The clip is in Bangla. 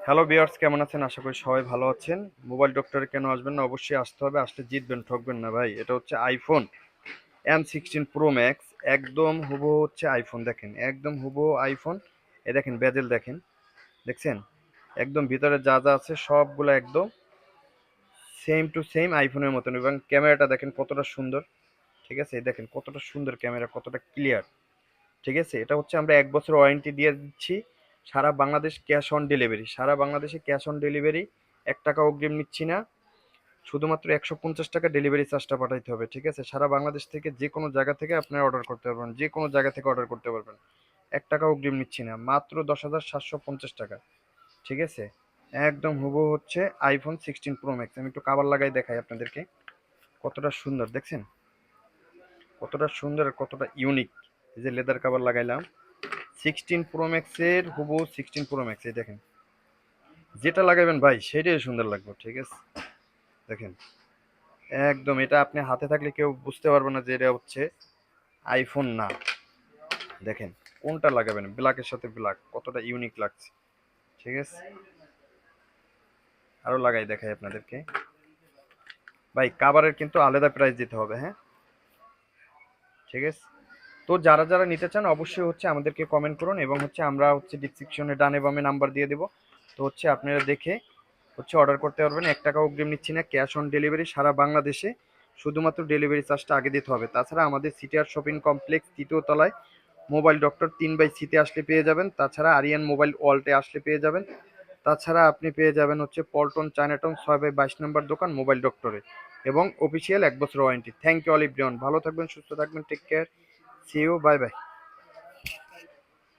হ্যালো ভিউয়ার্স, কেমন আছেন? আশা করি সবাই ভালো আছেন। মোবাইল ডক্টরে কেন আসবেন না? অবশ্যই আসতে হবে। আসলে জিতবেন, ঠকবেন না ভাই। এটা হচ্ছে আইফোন M16 প্রো ম্যাক্স। একদম হুবহু হচ্ছে আইফোন, দেখেন একদম হুবহু আইফোন। এ দেখেন বেজেল দেখেন, দেখছেন? একদম ভিতরে যা যা আছে সবগুলো একদম সেম টু সেম আইফোনের মতন, এবং ক্যামেরাটা দেখেন কতটা সুন্দর। ঠিক আছে, এই দেখেন কতটা সুন্দর ক্যামেরা, কতটা ক্লিয়ার। ঠিক আছে, এটা হচ্ছে আমরা 1 বছর ওয়ারেন্টি দিয়ে দিচ্ছি। সারা বাংলাদেশ ক্যাশ অন ডেলিভারি, সারা বাংলাদেশে ক্যাশ অন ডেলিভারি। 1 টাকা অগ্রিম নিচ্ছি না। শুধুমাত্র 150 টাকা ডেলিভারি চার্জটা পাঠাইতে হবে। ঠিক আছে, সারা বাংলাদেশ থেকে যে কোনো জায়গা থেকে আপনারা অর্ডার করতে পারবেন, যে কোনো জায়গা থেকে অর্ডার করতে পারবেন। 1 টাকা অগ্রিম নিচ্ছি না, মাত্র 10,750 টাকা। ঠিক আছে, একদম হুবহু হচ্ছে iPhone 16 Pro Max। আমি একটু কাভার লাগাই দেখাই আপনাদেরকে, কতটা সুন্দর দেখছেন, কতটা সুন্দর আর কতটা ইউনিক। এই যে লেদার কাভার লাগাইলাম 16 Pro Max-এর, হুবহু 16 Pro Max। এই দেখেন, যেটা লাগাবেন ভাই সেটাই সুন্দর লাগবে। ঠিক আছে, দেখেন একদম এটা আপনি হাতে থাকলে কেউ বুঝতে পারবে না যে এটা হচ্ছে আইফোন না। দেখেন কোনটা লাগাবেন, ব্ল্যাকের সাথে ব্ল্যাক কতটা ইউনিক লাগছে। ঠিক আছে, আরো লাগাই দেখাই আপনাদেরকে। ভাই কাভারের কিন্তু আলাদা প্রাইস দিতে হবে, হ্যাঁ? ঠিক আছে, তো যারা যারা নিতে চান অবশ্যই হচ্ছে আমাদেরকে কমেন্ট করুন, এবং হচ্ছে আমরা হচ্ছে ডিসক্রিপশনে ডানে বামে নাম্বার দিয়ে দেবো। তো হচ্ছে আপনারা দেখে হচ্ছে অর্ডার করতে পারবেন। 1 টাকা অগ্রিম নিচ্ছি না, ক্যাশ অন ডেলিভারি সারা বাংলাদেশে। শুধুমাত্র ডেলিভারি চার্জটা আগে দিতে হবে। তাছাড়া আমাদের সিটিআর শপিং কমপ্লেক্স 3য় তলায় মোবাইল ডক্টর 3/সিতে আসলে পেয়ে যাবেন। তাছাড়া আরিয়ান মোবাইল ওয়ার্ল্ডে আসলে পেয়ে যাবেন। তাছাড়া আপনি পেয়ে যাবেন হচ্ছে পল্টন চায়নাটাউন 6/22 নম্বর দোকান মোবাইল ডক্টরে, এবং অফিসিয়াল 1 বছর warranty. Thank you all everyone, ভালো থাকবেন, সুস্থ থাকবেন, take care, see you, bye by.